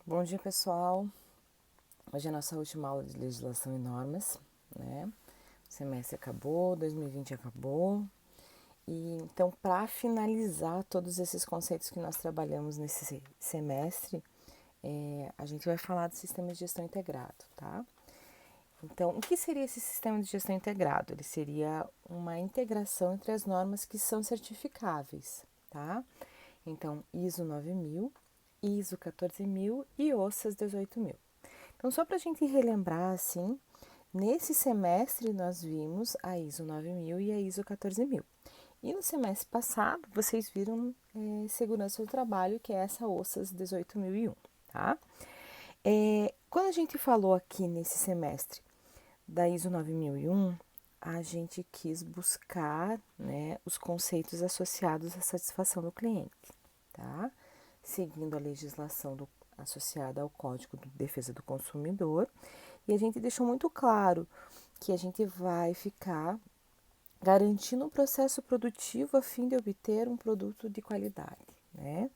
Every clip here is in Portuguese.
Bom dia, pessoal. Hoje é a nossa última aula de legislação e normas, né? O semestre acabou, 2020 acabou. E então, para finalizar todos esses conceitos que nós trabalhamos nesse semestre, a gente vai falar do sistema de gestão integrado, tá? Então, o que seria esse sistema de gestão integrado? Ele seria uma integração entre as normas que são certificáveis, tá? Então, ISO 9000, ISO 14000 e OSAS 18000. Então, só para a gente relembrar, assim, nesse semestre nós vimos a ISO 9000 e a ISO 14000. E no semestre passado, vocês viram segurança do trabalho, que é essa OSAS 18001, tá? Quando a gente falou aqui nesse semestre da ISO 9001, a gente quis buscar, né, os conceitos associados à satisfação do cliente, tá? Seguindo a legislação associada ao Código de Defesa do Consumidor. E a gente deixou muito claro que a gente vai ficar garantindo um processo produtivo a fim de obter um produto de qualidade, né?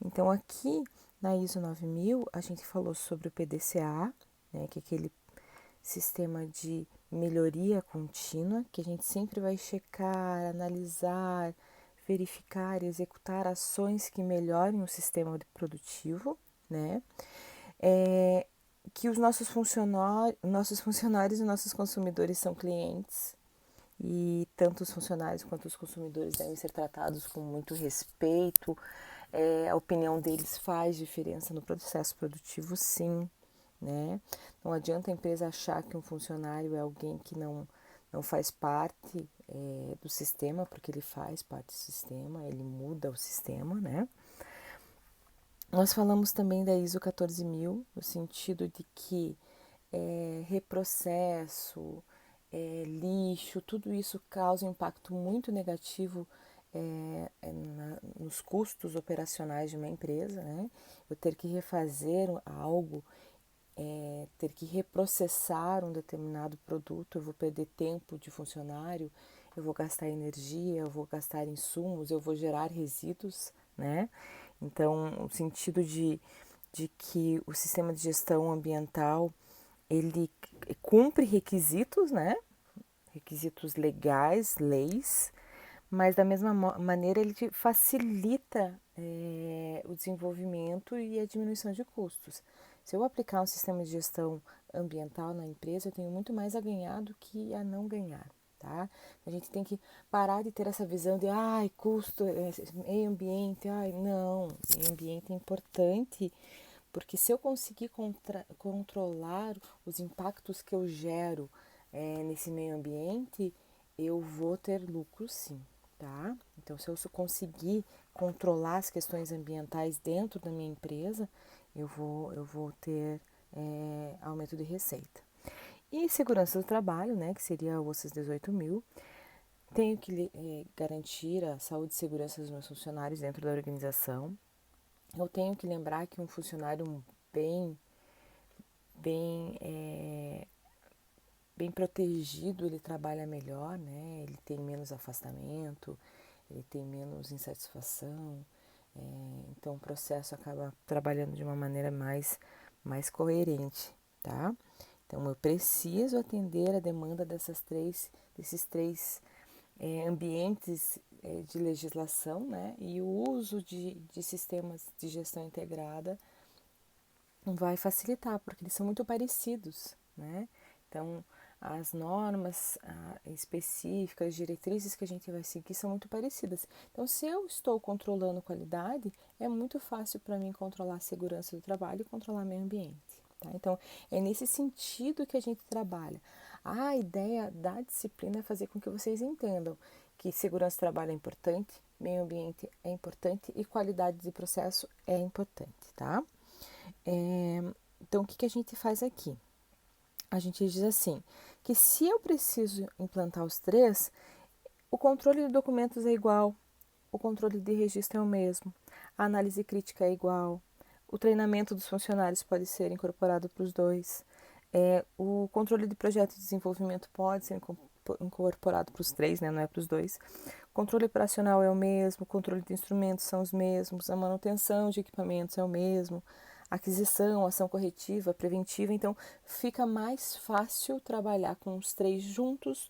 Então, aqui na ISO 9000, a gente falou sobre o PDCA, né, que é aquele sistema de melhoria contínua, que a gente sempre vai checar, analisar, verificar e executar ações que melhorem o sistema produtivo, né? Que os nossos funcionários e nossos consumidores são clientes e tanto os funcionários quanto os consumidores devem ser tratados com muito respeito. A opinião deles faz diferença no processo produtivo, sim, né? Não adianta a empresa achar que um funcionário é alguém que não faz parte do sistema, porque ele faz parte do sistema, ele muda o sistema, né? Nós falamos também da ISO 14000, no sentido de que reprocesso, lixo, tudo isso causa um impacto muito negativo nos custos operacionais de uma empresa, né? Eu ter que refazer algo, ter que reprocessar um determinado produto, eu vou perder tempo de funcionário, eu vou gastar energia, eu vou gastar insumos, eu vou gerar resíduos, né? Então, o sentido de que o sistema de gestão ambiental ele cumpre requisitos, né? Requisitos legais, leis, mas da mesma maneira ele facilita o desenvolvimento e a diminuição de custos. Se eu aplicar um sistema de gestão ambiental na empresa, eu tenho muito mais a ganhar do que a não ganhar, tá? A gente tem que parar de ter essa visão de, custo, meio ambiente, não, meio ambiente é importante, porque se eu conseguir controlar os impactos que eu gero nesse meio ambiente, eu vou ter lucro, sim, tá? Então, se eu conseguir controlar as questões ambientais dentro da minha empresa, eu vou ter aumento de receita. E segurança do trabalho, né, que seria o OSAS 18000, tenho que garantir a saúde e segurança dos meus funcionários dentro da organização. Eu tenho que lembrar que um funcionário bem, bem, bem protegido, ele trabalha melhor, né? Ele tem menos afastamento, ele tem menos insatisfação, então o processo acaba trabalhando de uma maneira mais coerente, tá? Então eu preciso atender a demanda desses três ambientes de legislação, né? E o uso de sistemas de gestão integrada vai facilitar, porque eles são muito parecidos, né? Então, as normas específicas, as diretrizes que a gente vai seguir são muito parecidas. Então, se eu estou controlando qualidade, é muito fácil para mim controlar a segurança do trabalho e controlar meio ambiente. Tá? Então, é nesse sentido que a gente trabalha. A ideia da disciplina é fazer com que vocês entendam que segurança do trabalho é importante, meio ambiente é importante e qualidade de processo é importante, tá? Então, o que a gente faz aqui? A gente diz assim, que se eu preciso implantar os três, o controle de documentos é igual, o controle de registro é o mesmo, a análise crítica é igual, o treinamento dos funcionários pode ser incorporado para os dois, o controle de projeto de desenvolvimento pode ser incorporado para os três, né? Não é para os dois. O controle operacional é o mesmo, o controle de instrumentos são os mesmos, a manutenção de equipamentos é o mesmo, aquisição, ação corretiva, preventiva. Então, fica mais fácil trabalhar com os 3 juntos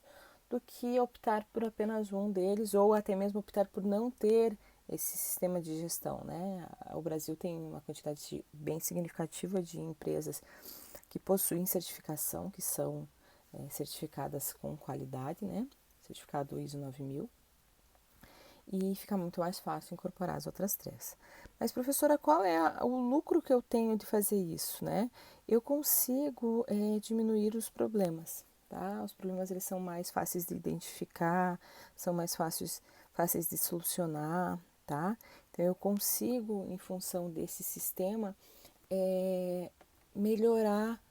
do que optar por apenas um deles ou até mesmo optar por não ter esse sistema de gestão, né? O Brasil tem uma quantidade bem significativa de empresas que possuem certificação, que são certificadas com qualidade, né? Certificado ISO 9000. E fica muito mais fácil incorporar as outras 3. Mas, professora, qual é o lucro que eu tenho de fazer isso, né? Eu consigo diminuir os problemas, tá? Os problemas, eles são mais fáceis de identificar, são mais fáceis de solucionar, tá? Então, eu consigo, em função desse sistema, melhorar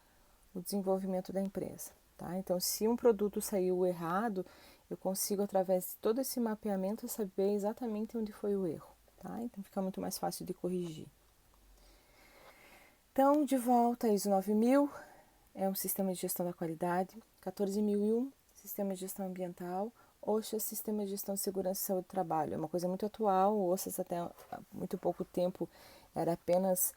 o desenvolvimento da empresa, tá? Então, se um produto saiu errado, eu consigo, através de todo esse mapeamento, saber exatamente onde foi o erro, tá? Então, fica muito mais fácil de corrigir. Então, de volta, ISO 9000 é um sistema de gestão da qualidade, 14001, sistema de gestão ambiental, OSHA, sistema de gestão de segurança e saúde do trabalho. É uma coisa muito atual, o OSHA até há muito pouco tempo era apenas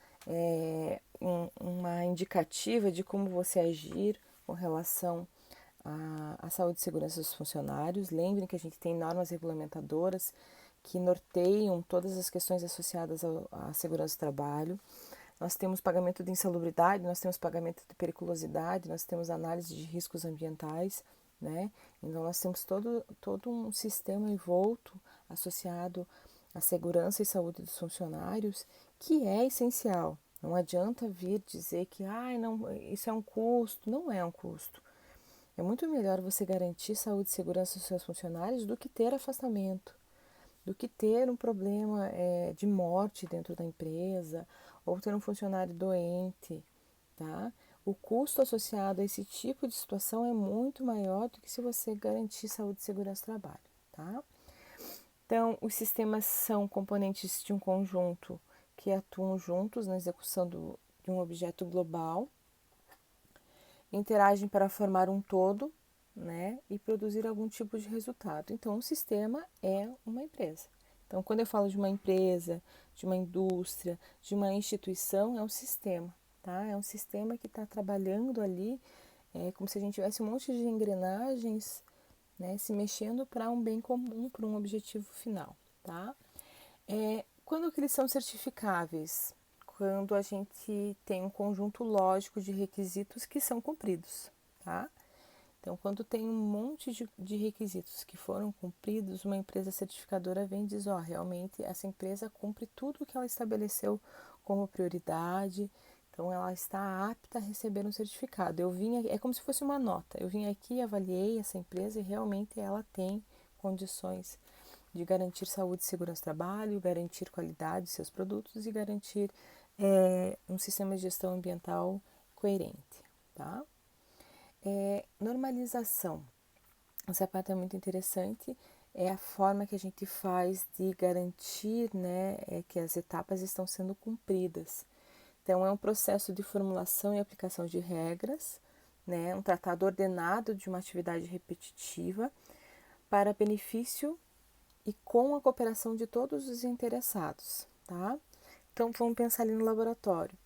uma indicativa de como você agir com relação à saúde e segurança dos funcionários. Lembrem que a gente tem normas regulamentadoras que norteiam todas as questões associadas à segurança do trabalho. Nós temos pagamento de insalubridade, nós temos pagamento de periculosidade, nós temos análise de riscos ambientais, né? Então, nós temos todo um sistema envolto associado à segurança e saúde dos funcionários, que é essencial. Não adianta vir dizer que não, isso é um custo. Não é um custo. É muito melhor você garantir saúde e segurança dos seus funcionários do que ter afastamento, do que ter um problema de morte dentro da empresa ou ter um funcionário doente, tá? O custo associado a esse tipo de situação é muito maior do que se você garantir saúde e segurança do trabalho, tá? Então, os sistemas são componentes de um conjunto que atuam juntos na execução de um objeto global, interagem para formar um todo, né, e produzir algum tipo de resultado. Então, o sistema é uma empresa. Então, quando eu falo de uma empresa, de uma indústria, de uma instituição, é um sistema, tá? É um sistema que está trabalhando ali, como se a gente tivesse um monte de engrenagens, né, se mexendo para um bem comum, para um objetivo final, tá? Quando que eles são certificáveis? Quando a gente tem um conjunto lógico de requisitos que são cumpridos, tá? Então, quando tem um monte de requisitos que foram cumpridos, uma empresa certificadora vem e diz, realmente essa empresa cumpre tudo o que ela estabeleceu como prioridade, então ela está apta a receber um certificado. É como se fosse uma nota, eu vim aqui, avaliei essa empresa e realmente ela tem condições de garantir saúde e segurança do trabalho, garantir qualidade de seus produtos e garantir um sistema de gestão ambiental coerente, tá? Normalização. Essa parte é muito interessante, é a forma que a gente faz de garantir, né, que as etapas estão sendo cumpridas. Então, é um processo de formulação e aplicação de regras, né, um tratado ordenado de uma atividade repetitiva para benefício e com a cooperação de todos os interessados, tá? Então, vamos pensar ali no laboratório.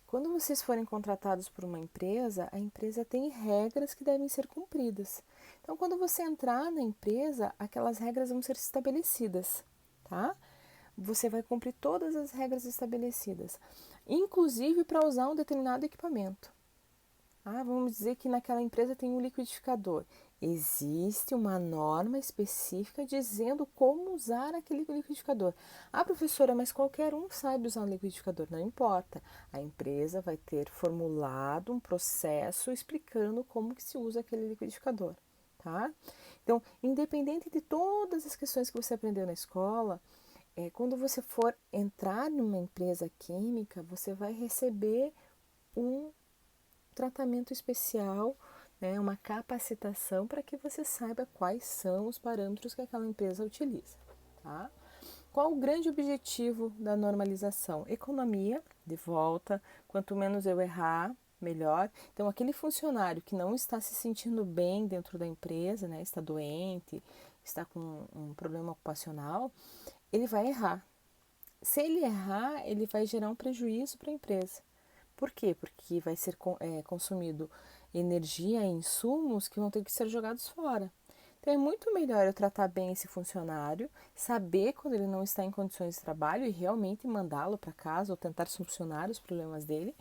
Quando vocês forem contratados por uma empresa, a empresa tem regras que devem ser cumpridas. Então, quando você entrar na empresa, aquelas regras vão ser estabelecidas, tá? Você vai cumprir todas as regras estabelecidas, inclusive para usar um determinado equipamento. Vamos dizer que naquela empresa tem um liquidificador. Existe uma norma específica dizendo como usar aquele liquidificador. Professora, mas qualquer um sabe usar um liquidificador. Não importa. A empresa vai ter formulado um processo explicando como que se usa aquele liquidificador, tá? Então, independente de todas as questões que você aprendeu na escola, quando você for entrar numa empresa química, você vai receber um tratamento especial, né, uma capacitação para que você saiba quais são os parâmetros que aquela empresa utiliza, tá? Qual o grande objetivo da normalização? Economia, de volta, quanto menos eu errar, melhor. Então, aquele funcionário que não está se sentindo bem dentro da empresa, né, está doente, está com um problema ocupacional, ele vai errar. Se ele errar, ele vai gerar um prejuízo para a empresa. Por quê? Porque vai ser consumido energia e insumos que vão ter que ser jogados fora. Então é muito melhor eu tratar bem esse funcionário, saber quando ele não está em condições de trabalho e realmente mandá-lo para casa ou tentar solucionar os problemas dele,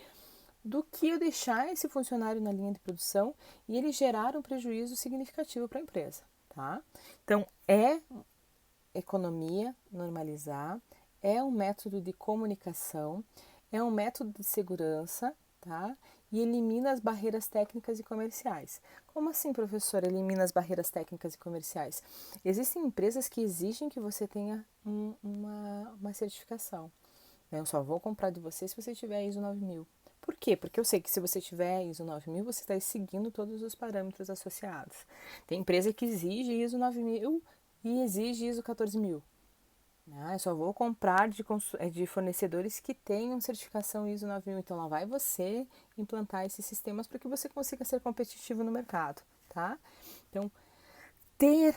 do que eu deixar esse funcionário na linha de produção e ele gerar um prejuízo significativo para a empresa, tá? Então é economia, normalizar, é um método de comunicação, é um método de segurança, tá? E elimina as barreiras técnicas e comerciais. Como assim, professor, elimina as barreiras técnicas e comerciais? Existem empresas que exigem que você tenha uma certificação. Eu só vou comprar de você se você tiver ISO 9000. Por quê? Porque eu sei que se você tiver ISO 9000, você está seguindo todos os parâmetros associados. Tem empresa que exige ISO 9000 e exige ISO 14000. Eu só vou comprar de fornecedores que tenham certificação ISO 9000. Então, lá vai você implantar esses sistemas para que você consiga ser competitivo no mercado, tá? Então, ter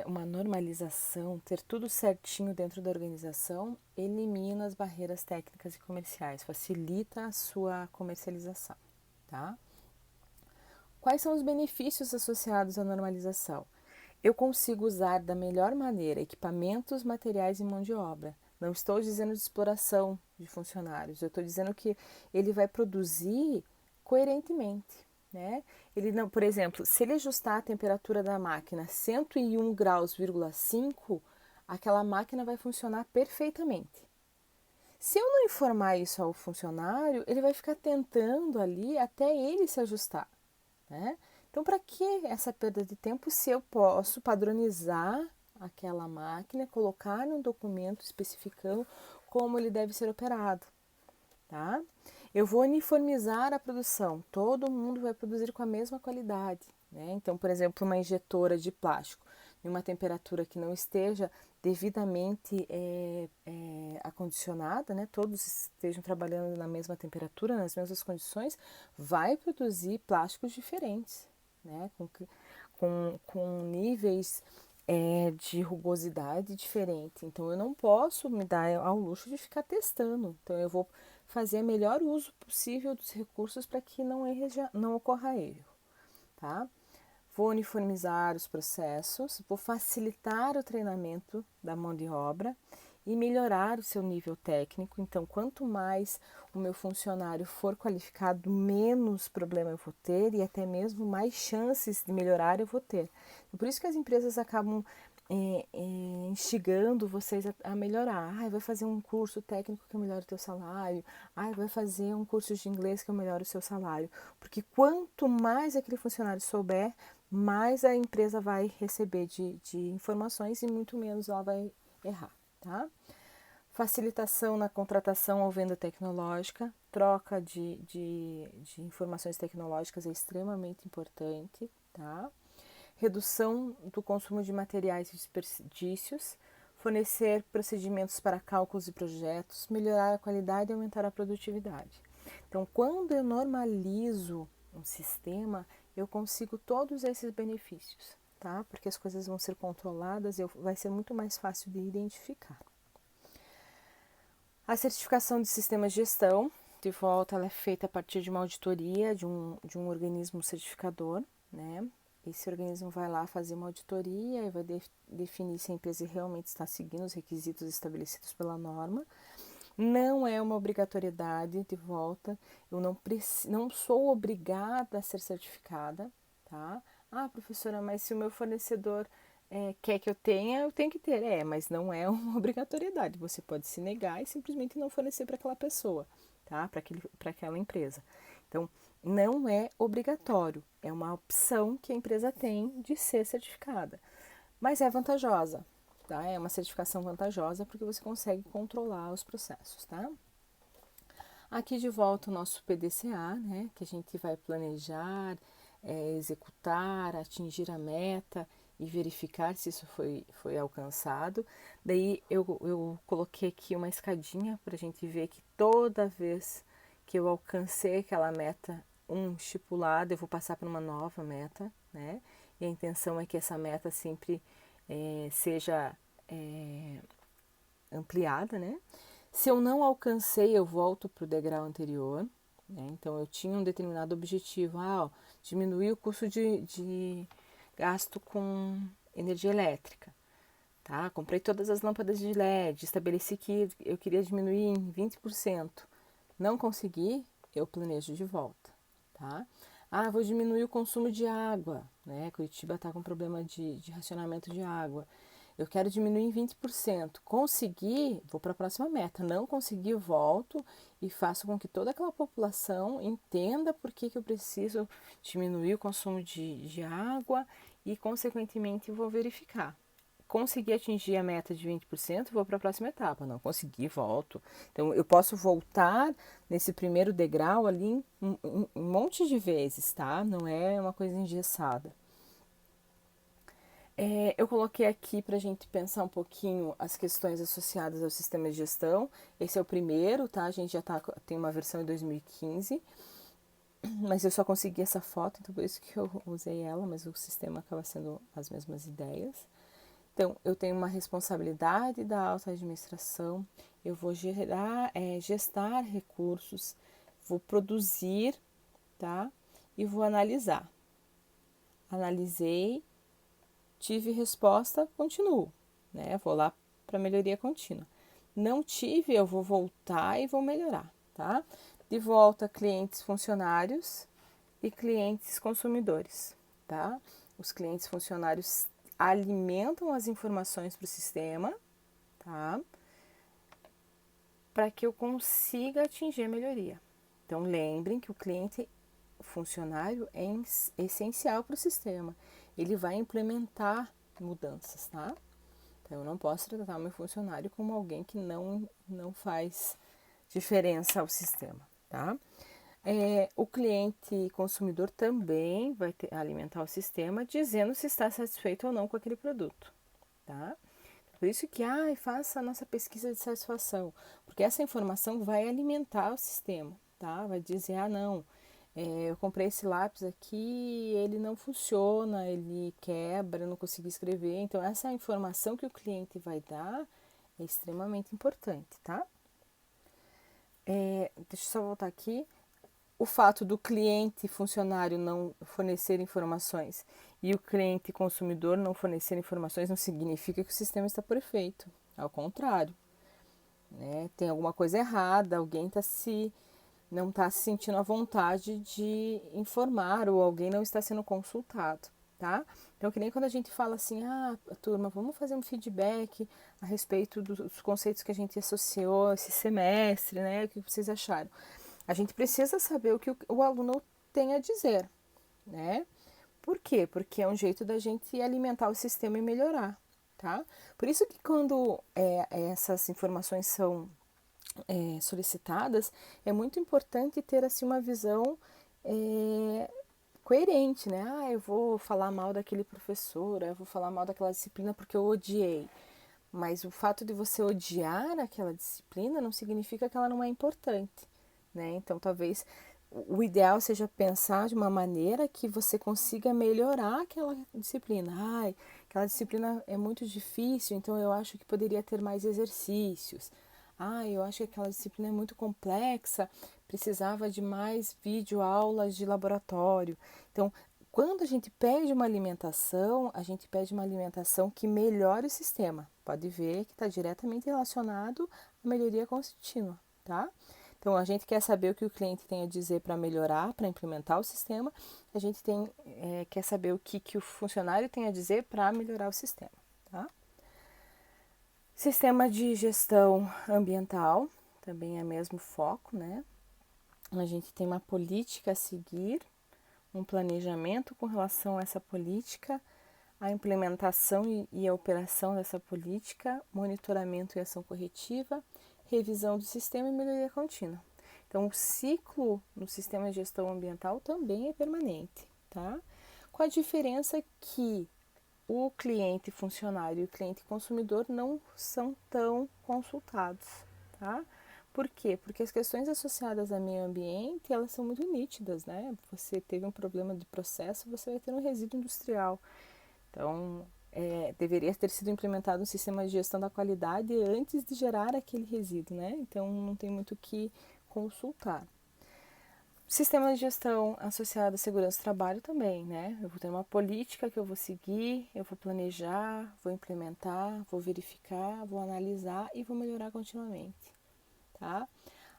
uma normalização, ter tudo certinho dentro da organização, elimina as barreiras técnicas e comerciais, facilita a sua comercialização, tá? Quais são os benefícios associados à normalização? Eu consigo usar da melhor maneira equipamentos, materiais e mão de obra. Não estou dizendo de exploração de funcionários, eu estou dizendo que ele vai produzir coerentemente, né? Ele não, por exemplo, se ele ajustar a temperatura da máquina a 101 graus,5, aquela máquina vai funcionar perfeitamente. Se eu não informar isso ao funcionário, ele vai ficar tentando ali até ele se ajustar, né? Então, para que essa perda de tempo se eu posso padronizar aquela máquina, colocar num documento especificando como ele deve ser operado, tá? Eu vou uniformizar a produção, todo mundo vai produzir com a mesma qualidade, né? Então, por exemplo, uma injetora de plástico em uma temperatura que não esteja devidamente acondicionada, né? Todos estejam trabalhando na mesma temperatura, nas mesmas condições, vai produzir plásticos diferentes, né? Com níveis de rugosidade diferente. Então, eu não posso me dar ao luxo de ficar testando. Então, eu vou fazer o melhor uso possível dos recursos para que não ocorra erro, tá? Vou uniformizar os processos, vou facilitar o treinamento da mão de obra e melhorar o seu nível técnico. Então, quanto mais o meu funcionário for qualificado, menos problema eu vou ter e até mesmo mais chances de melhorar eu vou ter. Por isso que as empresas acabam instigando vocês a melhorar. Vai fazer um curso técnico que melhora o teu salário. Vai fazer um curso de inglês que melhora o seu salário. Porque quanto mais aquele funcionário souber, mais a empresa vai receber de informações e muito menos ela vai errar, tá? Facilitação na contratação ou venda tecnológica, troca de informações tecnológicas é extremamente importante, tá? Redução do consumo de materiais e desperdícios, fornecer procedimentos para cálculos e projetos, melhorar a qualidade e aumentar a produtividade. Então, quando eu normalizo um sistema, eu consigo todos esses benefícios, tá? Porque as coisas vão ser controladas e vai ser muito mais fácil de identificar. A certificação de sistemas de gestão, de volta, ela é feita a partir de uma auditoria de um organismo certificador, né? Esse organismo vai lá fazer uma auditoria e vai definir se a empresa realmente está seguindo os requisitos estabelecidos pela norma. Não é uma obrigatoriedade, de volta, eu não sou obrigada a ser certificada, tá? Professora, mas se o meu fornecedor quer que eu tenho que ter. Mas não é uma obrigatoriedade, você pode se negar e simplesmente não fornecer para aquela pessoa, tá? Para aquela empresa. Então, não é obrigatório, é uma opção que a empresa tem de ser certificada, mas é vantajosa, tá? É uma certificação vantajosa porque você consegue controlar os processos, tá? Aqui de volta o nosso PDCA, né? Que a gente vai planejar, executar, atingir a meta e verificar se isso foi alcançado. Daí eu coloquei aqui uma escadinha para a gente ver que toda vez que eu alcancei aquela meta estipulada, eu vou passar para uma nova meta, né? E a intenção é que essa meta sempre seja ampliada, né? Se eu não alcancei, eu volto para o degrau anterior, né? Então, eu tinha um determinado objetivo, diminuir o custo de gasto com energia elétrica, tá? Comprei todas as lâmpadas de LED, estabeleci que eu queria diminuir em 20%. Não consegui, eu planejo de volta, tá? Vou diminuir o consumo de água, né? Curitiba está com problema de racionamento de água. Eu quero diminuir em 20%. Consegui, vou para a próxima meta. Não consegui, volto e faço com que toda aquela população entenda por que eu preciso diminuir o consumo de água e, consequentemente, vou verificar. Consegui atingir a meta de 20%, vou para a próxima etapa. Não consegui, volto. Então, eu posso voltar nesse primeiro degrau ali um monte de vezes, tá? Não é uma coisa engessada. Eu coloquei aqui para a gente pensar um pouquinho as questões associadas ao sistema de gestão. Esse é o primeiro, tá? A gente já tem uma versão em 2015, mas eu só consegui essa foto, então por isso que eu usei ela, mas o sistema acaba sendo as mesmas ideias. Então, eu tenho uma responsabilidade da alta administração, eu vou gestar recursos, vou produzir, tá? E vou analisar. Analisei, tive resposta, continuo, né? Vou lá para melhoria contínua. Não tive, eu vou voltar e vou melhorar, tá? De volta, clientes funcionários e clientes consumidores, tá? Os clientes funcionários alimentam as informações para o sistema, tá? Para que eu consiga atingir a melhoria. Então, lembrem que o cliente funcionário é essencial para o sistema. Ele vai implementar mudanças, tá? Então, eu não posso tratar o meu funcionário como alguém que não faz diferença ao sistema, tá? O cliente consumidor também vai alimentar o sistema dizendo se está satisfeito ou não com aquele produto, tá? Por isso que, faça a nossa pesquisa de satisfação, porque essa informação vai alimentar o sistema, tá? Vai dizer, não, eu comprei esse lápis aqui, ele não funciona, ele quebra, eu não consegui escrever. Então, essa informação que o cliente vai dar é extremamente importante, tá? Deixa eu só voltar aqui. O fato do cliente funcionário não fornecer informações e o cliente consumidor não fornecer informações não significa que o sistema está perfeito. Ao contrário, né? Tem alguma coisa errada, alguém não está se sentindo à vontade de informar ou alguém não está sendo consultado, tá? Então, que nem quando a gente fala assim, turma, vamos fazer um feedback a respeito dos conceitos que a gente associou esse semestre, né? O que vocês acharam? A gente precisa saber o que o aluno tem a dizer, né? Por quê? Porque é um jeito da gente alimentar o sistema e melhorar, tá? Por isso que quando essas informações são solicitadas, é muito importante ter assim uma visão coerente, né? Eu vou falar mal daquele professor, eu vou falar mal daquela disciplina porque eu odiei. Mas o fato de você odiar aquela disciplina não significa que ela não é importante, né? Então, talvez o ideal seja pensar de uma maneira que você consiga melhorar aquela disciplina. Aquela disciplina é muito difícil, então eu acho que poderia ter mais exercícios. Eu acho que aquela disciplina é muito complexa, precisava de mais videoaulas de laboratório. Então, quando a gente pede uma alimentação, a gente pede uma alimentação que melhore o sistema. Pode ver que está diretamente relacionado à melhoria contínua, tá? Então, a gente quer saber o que o cliente tem a dizer para melhorar, para implementar o sistema. A gente quer saber o que o funcionário tem a dizer para melhorar o sistema, tá? Sistema de gestão ambiental, também é mesmo foco, né? A gente tem uma política a seguir, um planejamento com relação a essa política, a implementação e a operação dessa política, monitoramento e ação corretiva, revisão do sistema e melhoria contínua. Então, o ciclo no sistema de gestão ambiental também é permanente, tá? Com a diferença que o cliente funcionário e o cliente consumidor não são tão consultados, tá? Por quê? Porque as questões associadas ao meio ambiente, elas são muito nítidas, né? Você teve um problema de processo, você vai ter um resíduo industrial. Então, deveria ter sido implementado um sistema de gestão da qualidade antes de gerar aquele resíduo, né? Então, não tem muito o que consultar. Sistema de gestão associado à segurança do trabalho também, né? Eu vou ter uma política que eu vou seguir, eu vou planejar, vou implementar, vou verificar, vou analisar e vou melhorar continuamente, tá?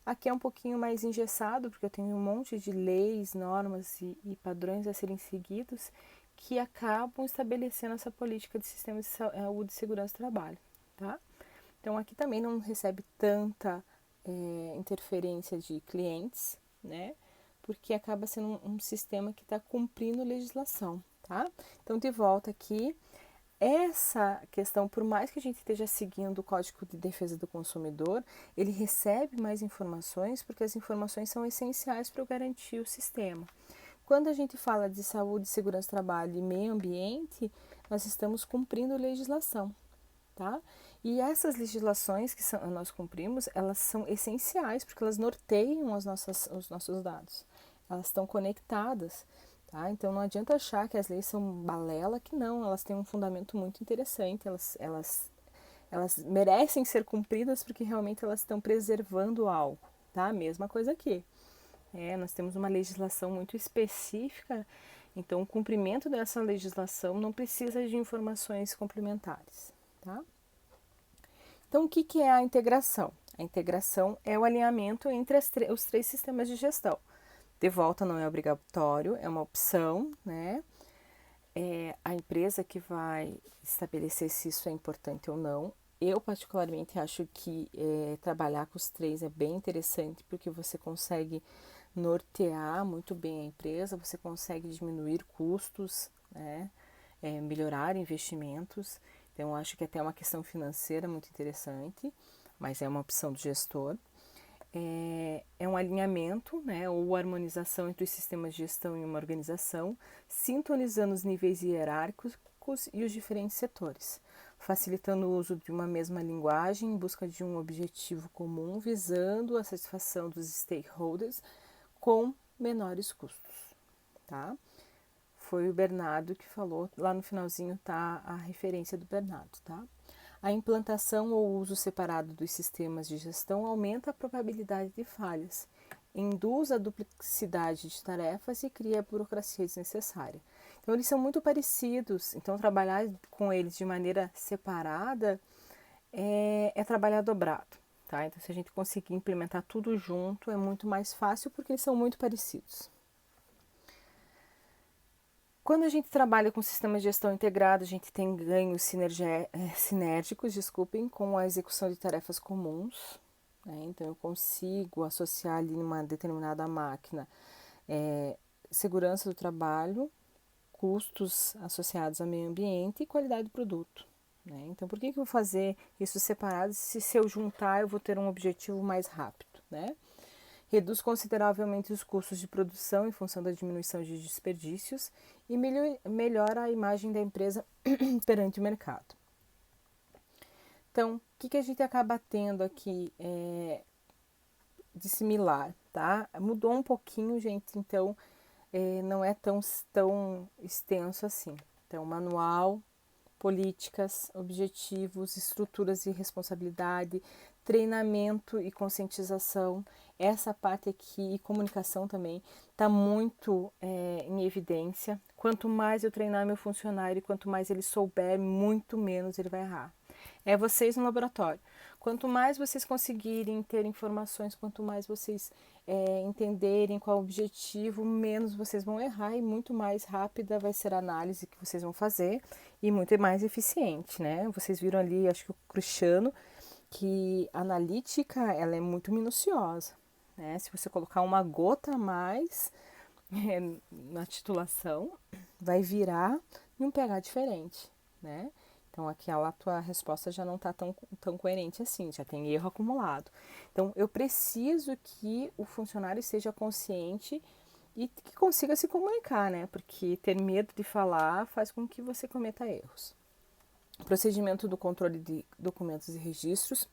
Aqui é um pouquinho mais engessado, porque eu tenho um monte de leis, normas e padrões a serem seguidos que acabam estabelecendo essa política de sistema de saúde e segurança do trabalho, tá? Então, aqui também não recebe tanta interferência de clientes, né? Porque acaba sendo um sistema que está cumprindo legislação, tá? Então, de volta aqui, essa questão, por mais que a gente esteja seguindo o Código de Defesa do Consumidor, ele recebe mais informações porque as informações são essenciais para eu garantir o sistema. Quando a gente fala de saúde, segurança do trabalho e meio ambiente, nós estamos cumprindo legislação, tá? E essas legislações que nós cumprimos, elas são essenciais porque elas norteiam os nossos dados. Elas estão conectadas, tá? Então não adianta achar que as leis são balela, que não, elas têm um fundamento muito interessante, elas merecem ser cumpridas porque realmente elas estão preservando algo, tá? Mesma coisa aqui. Nós temos uma legislação muito específica, então o cumprimento dessa legislação não precisa de informações complementares, tá? Então, o que é a integração? A integração é o alinhamento entre os três sistemas de gestão. De volta não é obrigatório, é uma opção, né? É a empresa que vai estabelecer se isso é importante ou não. Eu, particularmente, acho que trabalhar com os três é bem interessante, porque você consegue nortear muito bem a empresa, você consegue diminuir custos, né? Melhorar investimentos. Então, eu acho que até uma questão financeira muito interessante, mas é uma opção do gestor. É um alinhamento, né, ou harmonização entre os sistemas de gestão em uma organização, sintonizando os níveis hierárquicos e os diferentes setores, facilitando o uso de uma mesma linguagem em busca de um objetivo comum, visando a satisfação dos stakeholders com menores custos, tá? Foi o Bernardo que falou, lá no finalzinho tá a referência do Bernardo, tá? A implantação ou uso separado dos sistemas de gestão aumenta a probabilidade de falhas, induz a duplicidade de tarefas e cria a burocracia desnecessária. Então, eles são muito parecidos, então trabalhar com eles de maneira separada é trabalhar dobrado, tá? Então, se a gente conseguir implementar tudo junto, é muito mais fácil porque eles são muito parecidos. Quando a gente trabalha com sistemas de gestão integrado, a gente tem ganhos sinérgicos, desculpem, com a execução de tarefas comuns, né? Então, eu consigo associar ali numa determinada máquina segurança do trabalho, custos associados ao meio ambiente e qualidade do produto, né? Então, por que eu vou fazer isso separado se eu juntar eu vou ter um objetivo mais rápido, né? Reduz consideravelmente os custos de produção em função da diminuição de desperdícios e melhora a imagem da empresa perante o mercado. Então, o que a gente acaba tendo aqui de similar, tá? Mudou um pouquinho, gente, então não é tão extenso assim. Então, manual, políticas, objetivos, estruturas e responsabilidade, treinamento e conscientização. Essa parte aqui e comunicação também está muito em evidência. Quanto mais eu treinar meu funcionário, quanto mais ele souber, muito menos ele vai errar. É vocês no laboratório. Quanto mais vocês conseguirem ter informações, quanto mais vocês entenderem qual é o objetivo, menos vocês vão errar e muito mais rápida vai ser a análise que vocês vão fazer e muito mais eficiente, né? Vocês viram ali, acho que o Cristiano, que a analítica ela é muito minuciosa, né? Se você colocar uma gota a mais na titulação, vai virar em um pH diferente, né? Então, aquela tua resposta já não está tão coerente assim, já tem erro acumulado. Então, eu preciso que o funcionário seja consciente e que consiga se comunicar, né? Porque ter medo de falar faz com que você cometa erros. Procedimento do controle de documentos e registros,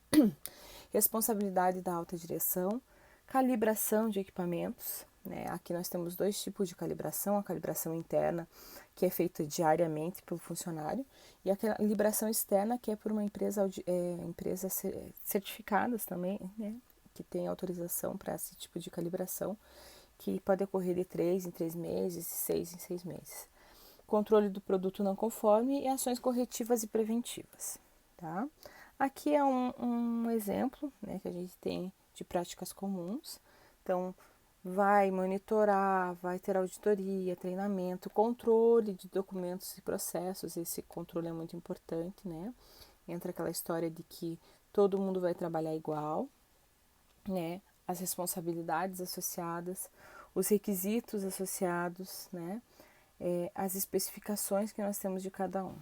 responsabilidade da alta direção, calibração de equipamentos, né? Aqui nós temos dois tipos de calibração, a calibração interna, que é feita diariamente pelo funcionário, e a calibração externa, que é por uma empresas certificadas também, né? Que tem autorização para esse tipo de calibração, que pode ocorrer de 3 em 3 meses, 6 em 6 meses. Controle do produto não conforme e ações corretivas e preventivas, tá? Aqui é um exemplo, né, que a gente tem de práticas comuns. Então, vai monitorar, vai ter auditoria, treinamento, controle de documentos e processos. Esse controle é muito importante, né? Entra aquela história de que todo mundo vai trabalhar igual, né? As responsabilidades associadas, os requisitos associados, né? As especificações que nós temos de cada um.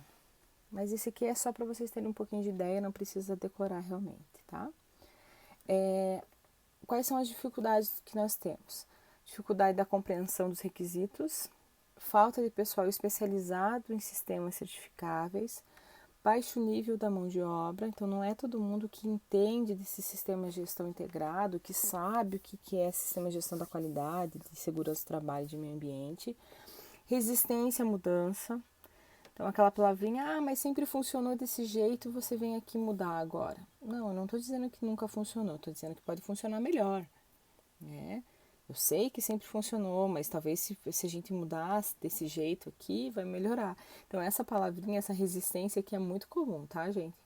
Mas esse aqui é só para vocês terem um pouquinho de ideia, não precisa decorar realmente, tá? Quais são as dificuldades que nós temos? Dificuldade da compreensão dos requisitos, falta de pessoal especializado em sistemas certificáveis, baixo nível da mão de obra, então não é todo mundo que entende desse sistema de gestão integrado, que sabe o que é sistema de gestão da qualidade, de segurança do trabalho e de meio ambiente, resistência à mudança. Então, aquela palavrinha, mas sempre funcionou desse jeito, você vem aqui mudar agora. Não, eu não estou dizendo que nunca funcionou, estou dizendo que pode funcionar melhor, né? Eu sei que sempre funcionou, mas talvez se a gente mudasse desse jeito aqui, vai melhorar. Então, essa palavrinha, essa resistência aqui é muito comum, tá, gente?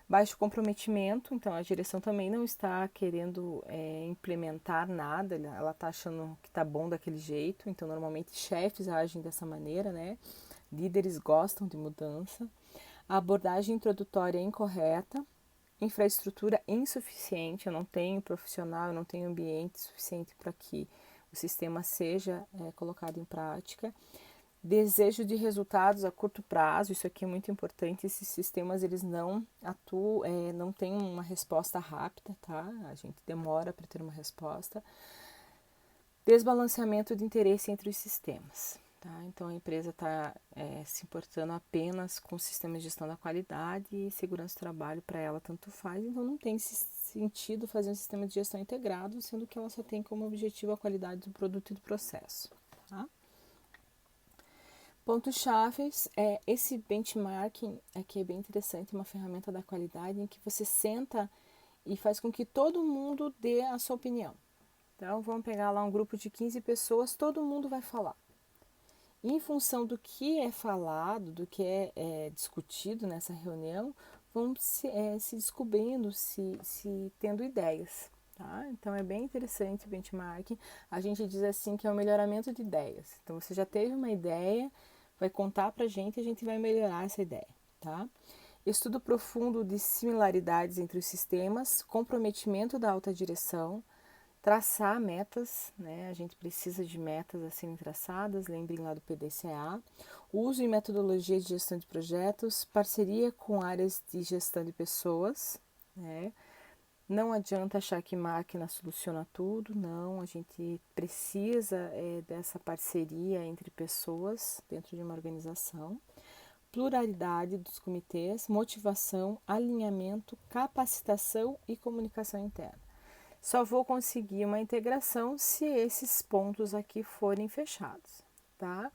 Baixo comprometimento, então a direção também não está querendo implementar nada, ela está achando que está bom daquele jeito, então normalmente chefes agem dessa maneira, né? Líderes gostam de mudança. A abordagem introdutória incorreta, infraestrutura insuficiente, eu não tenho profissional, eu não tenho ambiente suficiente para que o sistema seja colocado em prática. Desejo de resultados a curto prazo, isso aqui é muito importante, esses sistemas eles não atuam, não tem uma resposta rápida, tá? A gente demora para ter uma resposta. Desbalanceamento de interesse entre os sistemas, tá? Então a empresa está se importando apenas com o sistema de gestão da qualidade e segurança do trabalho, para ela tanto faz, então não tem sentido fazer um sistema de gestão integrado, sendo que ela só tem como objetivo a qualidade do produto e do processo, tá? Pontos chaves esse benchmarking aqui é bem interessante, uma ferramenta da qualidade em que você senta e faz com que todo mundo dê a sua opinião. Então, vamos pegar lá um grupo de 15 pessoas, todo mundo vai falar. E em função do que é falado, do que é discutido nessa reunião, vão se descobrindo, se tendo ideias. Tá? Então, é bem interessante o benchmarking. A gente diz assim que é o melhoramento de ideias. Então, você já teve uma ideia, vai contar para a gente vai melhorar essa ideia. Tá? Estudo profundo de similaridades entre os sistemas, comprometimento da alta direção, traçar metas, né? A gente precisa de metas a serem traçadas, lembrem lá do PDCA, uso e metodologia de gestão de projetos, parceria com áreas de gestão de pessoas, né? Não adianta achar que máquina soluciona tudo, não, a gente precisa dessa parceria entre pessoas dentro de uma organização. Pluralidade dos comitês, motivação, alinhamento, capacitação e comunicação interna. Só vou conseguir uma integração se esses pontos aqui forem fechados, tá?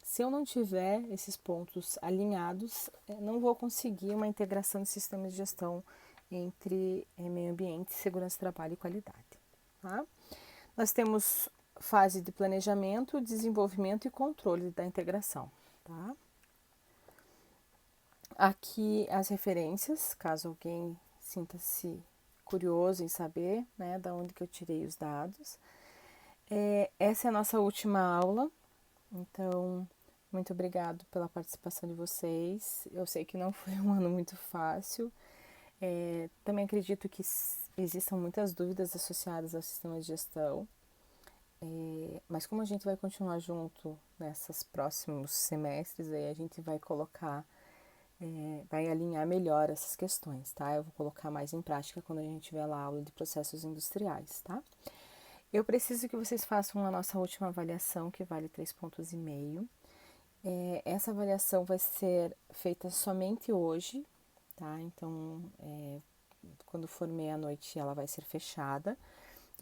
Se eu não tiver esses pontos alinhados, não vou conseguir uma integração de sistemas de gestão entre meio ambiente, segurança do trabalho e qualidade, tá? Nós temos fase de planejamento, desenvolvimento e controle da integração, tá? Aqui as referências, caso alguém sinta-se curioso em saber, né, da onde que eu tirei os dados. Essa é a nossa última aula, então, muito obrigado pela participação de vocês. Eu sei que não foi um ano muito fácil. Também acredito que existam muitas dúvidas associadas ao sistema de gestão, mas como a gente vai continuar junto nesses próximos semestres, aí a gente vai colocar vai alinhar melhor essas questões, tá? Eu vou colocar mais em prática quando a gente tiver lá a aula de processos industriais, tá? Eu preciso que vocês façam a nossa última avaliação, que vale 3,5 pontos. Essa avaliação vai ser feita somente hoje, tá? Então, quando for meia-noite, ela vai ser fechada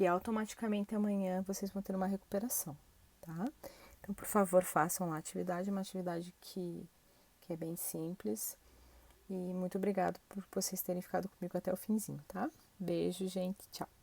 e automaticamente amanhã vocês vão ter uma recuperação, tá? Então, por favor, façam lá a atividade, uma atividade que é bem simples. E muito obrigado por vocês terem ficado comigo até o finzinho, tá? Beijo, gente. Tchau.